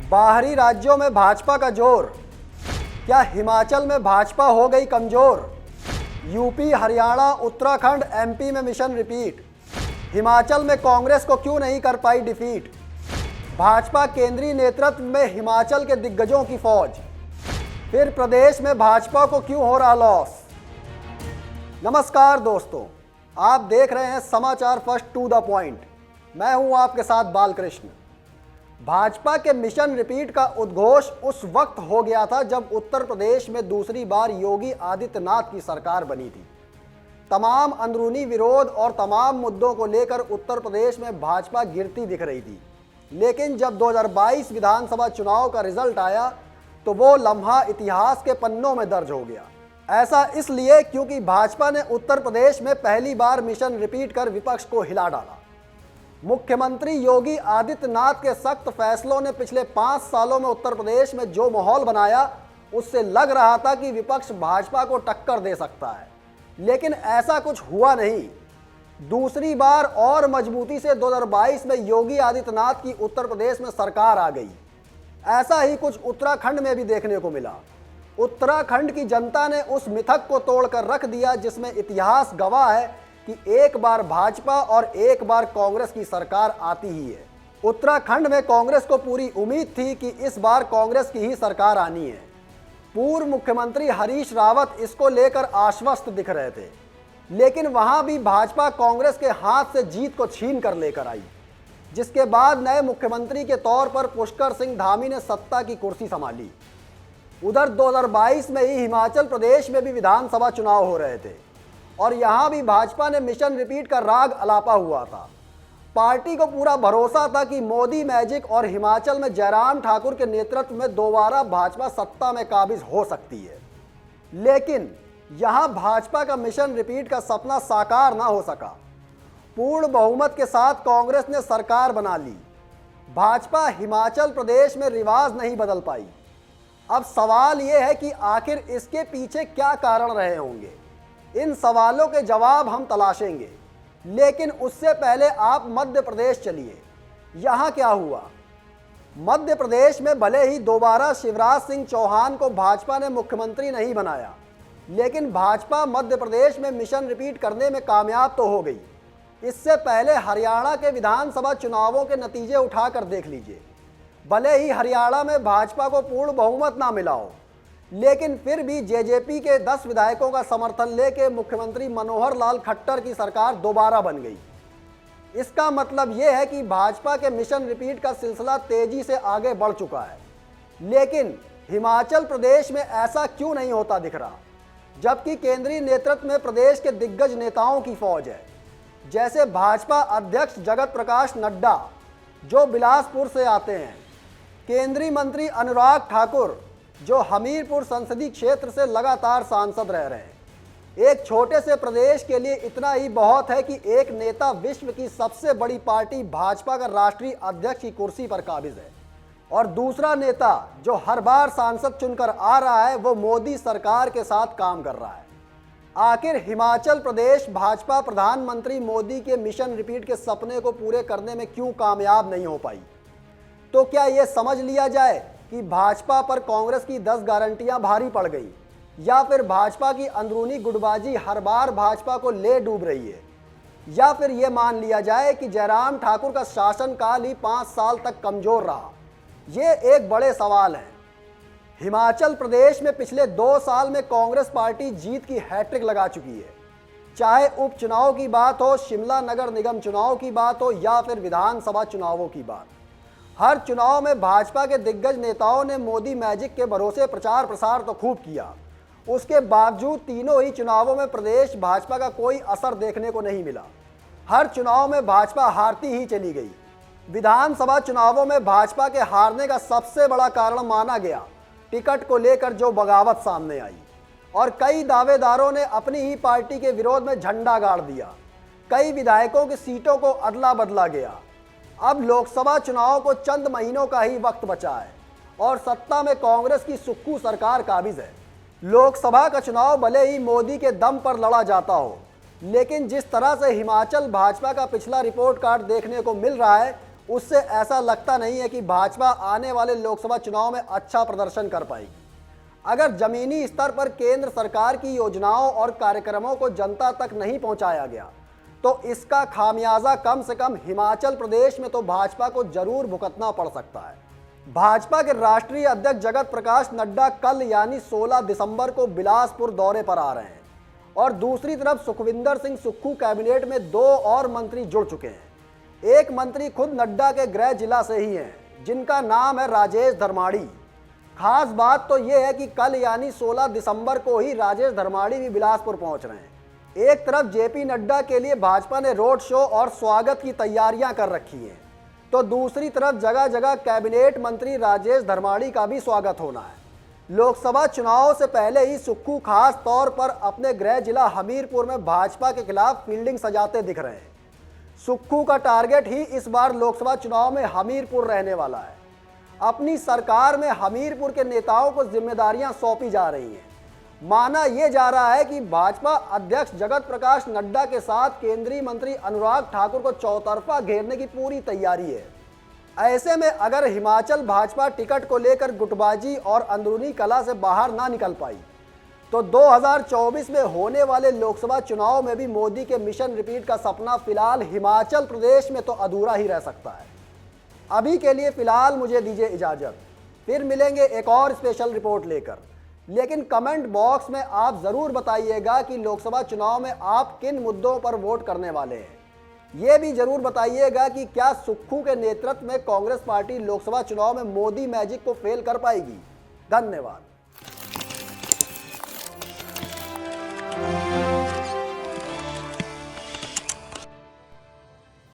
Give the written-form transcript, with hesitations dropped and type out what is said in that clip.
बाहरी राज्यों में भाजपा का जोर, क्या हिमाचल में भाजपा हो गई कमजोर? यूपी, हरियाणा, उत्तराखंड, एमपी में मिशन रिपीट। हिमाचल में कांग्रेस को क्यों नहीं कर पाई डिफीट? भाजपा केंद्रीय नेतृत्व में हिमाचल के दिग्गजों की फौज, फिर प्रदेश में भाजपा को क्यों हो रहा लॉस? नमस्कार दोस्तों, आप देख रहे हैं समाचार फर्स्ट टू द पॉइंट। मैं हूं आपके साथ बालकृष्ण। भाजपा के मिशन रिपीट का उद्घोष उस वक्त हो गया था जब उत्तर प्रदेश में दूसरी बार योगी आदित्यनाथ की सरकार बनी थी। तमाम अंदरूनी विरोध और तमाम मुद्दों को लेकर उत्तर प्रदेश में भाजपा गिरती दिख रही थी। लेकिन जब 2022 विधानसभा चुनाव का रिजल्ट आया तो वो लम्हा इतिहास के पन्नों में दर्ज हो गया। ऐसा इसलिए क्योंकि भाजपा ने उत्तर प्रदेश में पहली बार मिशन रिपीट कर विपक्ष को हिला डाला। मुख्यमंत्री योगी आदित्यनाथ के सख्त फैसलों ने पिछले 5 सालों में उत्तर प्रदेश में जो माहौल बनाया, उससे लग रहा था कि विपक्ष भाजपा को टक्कर दे सकता है, लेकिन ऐसा कुछ हुआ नहीं। दूसरी बार और मजबूती से 2022 में योगी आदित्यनाथ की उत्तर प्रदेश में सरकार आ गई। ऐसा ही कुछ उत्तराखंड में भी देखने को मिला। उत्तराखंड की जनता ने उस मिथक को तोड़कर रख दिया जिसमें इतिहास गवाह है कि एक बार भाजपा और एक बार कांग्रेस की सरकार आती ही है। उत्तराखंड में कांग्रेस को पूरी उम्मीद थी कि इस बार कांग्रेस की ही सरकार आनी है। पूर्व मुख्यमंत्री हरीश रावत इसको लेकर आश्वस्त दिख रहे थे, लेकिन वहां भी भाजपा कांग्रेस के हाथ से जीत को छीन कर लेकर आई, जिसके बाद नए मुख्यमंत्री के तौर पर पुष्कर सिंह धामी ने सत्ता की कुर्सी संभाली। उधर 2022 में ही हिमाचल प्रदेश में भी विधानसभा चुनाव हो रहे थे और यहां भी भाजपा ने मिशन रिपीट का राग अलापा हुआ था। पार्टी को पूरा भरोसा था कि मोदी मैजिक और हिमाचल में जयराम ठाकुर के नेतृत्व में दोबारा भाजपा सत्ता में काबिज हो सकती है। लेकिन यहां भाजपा का मिशन रिपीट का सपना साकार ना हो सका। पूर्ण बहुमत के साथ कांग्रेस ने सरकार बना ली। भाजपा हिमाचल प्रदेश में रिवाज नहीं बदल पाई। अब सवाल यह है कि आखिर इसके पीछे क्या कारण रहे होंगे। इन सवालों के जवाब हम तलाशेंगे, लेकिन उससे पहले आप मध्य प्रदेश चलिए। यहाँ क्या हुआ? मध्य प्रदेश में भले ही दोबारा शिवराज सिंह चौहान को भाजपा ने मुख्यमंत्री नहीं बनाया, लेकिन भाजपा मध्य प्रदेश में मिशन रिपीट करने में कामयाब तो हो गई। इससे पहले हरियाणा के विधानसभा चुनावों के नतीजे उठाकर देख लीजिए। भले ही हरियाणा में भाजपा को पूर्ण बहुमत ना मिला हो, लेकिन फिर भी जेजेपी के 10 विधायकों का समर्थन लेकर मुख्यमंत्री मनोहर लाल खट्टर की सरकार दोबारा बन गई। इसका मतलब यह है कि भाजपा के मिशन रिपीट का सिलसिला तेजी से आगे बढ़ चुका है। लेकिन हिमाचल प्रदेश में ऐसा क्यों नहीं होता दिख रहा, जबकि केंद्रीय नेतृत्व में प्रदेश के दिग्गज नेताओं की फौज है, जैसे भाजपा अध्यक्ष जगत प्रकाश नड्डा जो बिलासपुर से आते हैं, केंद्रीय मंत्री अनुराग ठाकुर जो हमीरपुर संसदीय क्षेत्र से लगातार सांसद रह रहे हैं। एक छोटे से प्रदेश के लिए इतना ही बहुत है कि एक नेता विश्व की सबसे बड़ी पार्टी भाजपा का राष्ट्रीय अध्यक्ष की कुर्सी पर काबिज है और दूसरा नेता जो हर बार सांसद चुनकर आ रहा है वो मोदी सरकार के साथ काम कर रहा है। आखिर हिमाचल प्रदेश भाजपा प्रधानमंत्री मोदी के मिशन रिपीट के सपने को पूरे करने में क्यों कामयाब नहीं हो पाई? तो क्या यह समझ लिया जाए कि भाजपा पर कांग्रेस की 10 गारंटियां भारी पड़ गई, या फिर भाजपा की अंदरूनी गुटबाजी हर बार भाजपा को ले डूब रही है, या फिर यह मान लिया जाए कि जयराम ठाकुर का शासनकाल ही 5 साल तक कमजोर रहा? ये एक बड़े सवाल हैं। हिमाचल प्रदेश में पिछले 2 साल में कांग्रेस पार्टी जीत की हैट्रिक लगा चुकी है। चाहे उपचुनाव की बात हो, शिमला नगर निगम चुनाव की बात हो, या फिर विधानसभा चुनावों की बात, हर चुनाव में भाजपा के दिग्गज नेताओं ने मोदी मैजिक के भरोसे प्रचार प्रसार तो खूब किया। उसके बावजूद तीनों ही चुनावों में प्रदेश भाजपा का कोई असर देखने को नहीं मिला। हर चुनाव में भाजपा हारती ही चली गई। विधानसभा चुनावों में भाजपा के हारने का सबसे बड़ा कारण माना गया टिकट को लेकर जो बगावत सामने आई, और कई दावेदारों ने अपनी ही पार्टी के विरोध में झंडा गाड़ दिया। कई विधायकों की सीटों को अदला बदला गया। अब लोकसभा चुनाव को चंद महीनों का ही वक्त बचा है और सत्ता में कांग्रेस की सुक्खू सरकार काबिज है। लोकसभा का चुनाव भले ही मोदी के दम पर लड़ा जाता हो, लेकिन जिस तरह से हिमाचल भाजपा का पिछला रिपोर्ट कार्ड देखने को मिल रहा है, उससे ऐसा लगता नहीं है कि भाजपा आने वाले लोकसभा चुनाव में अच्छा प्रदर्शन कर पाएगी। अगर जमीनी स्तर पर केंद्र सरकार की योजनाओं और कार्यक्रमों को जनता तक नहीं पहुंचाया गया तो इसका खामियाजा कम से कम हिमाचल प्रदेश में तो भाजपा को जरूर भुगतना पड़ सकता है। भाजपा के राष्ट्रीय अध्यक्ष जगत प्रकाश नड्डा कल यानी 16 दिसंबर को बिलासपुर दौरे पर आ रहे हैं और दूसरी तरफ सुखविंदर सिंह सुक्खू कैबिनेट में 2 और मंत्री जुड़ चुके हैं। एक मंत्री खुद नड्डा के गृह जिला से ही हैं, जिनका नाम है राजेश धर्माड़ी। खास बात तो यह है कि कल यानी 16 दिसंबर को ही राजेश धर्माड़ी भी बिलासपुर पहुंच रहे हैं। एक तरफ जेपी नड्डा के लिए भाजपा ने रोड शो और स्वागत की तैयारियां कर रखी हैं, तो दूसरी तरफ जगह जगह कैबिनेट मंत्री राजेश धर्माड़ी का भी स्वागत होना है। लोकसभा चुनाव से पहले ही सुक्खू खास तौर पर अपने गृह जिला हमीरपुर में भाजपा के खिलाफ फील्डिंग सजाते दिख रहे हैं। सुक्खू का टारगेट ही इस बार लोकसभा चुनाव में हमीरपुर रहने वाला है। अपनी सरकार में हमीरपुर के नेताओं को जिम्मेदारियां सौंपी जा रही हैं। माना यह जा रहा है कि भाजपा अध्यक्ष जगत प्रकाश नड्डा के साथ केंद्रीय मंत्री अनुराग ठाकुर को चौतरफा घेरने की पूरी तैयारी है। ऐसे में अगर हिमाचल भाजपा टिकट को लेकर गुटबाजी और अंदरूनी कला से बाहर ना निकल पाई तो 2024 में होने वाले लोकसभा चुनाव में भी मोदी के मिशन रिपीट का सपना फिलहाल हिमाचल प्रदेश में तो अधूरा ही रह सकता है। अभी के लिए फिलहाल मुझे दीजिए इजाजत, फिर मिलेंगे एक और स्पेशल रिपोर्ट लेकर। लेकिन कमेंट बॉक्स में आप जरूर बताइएगा कि लोकसभा चुनाव में आप किन मुद्दों पर वोट करने वाले हैं। यह भी जरूर बताइएगा कि क्या सुक्खू के नेतृत्व में कांग्रेस पार्टी लोकसभा चुनाव में मोदी मैजिक को फेल कर पाएगी। धन्यवाद।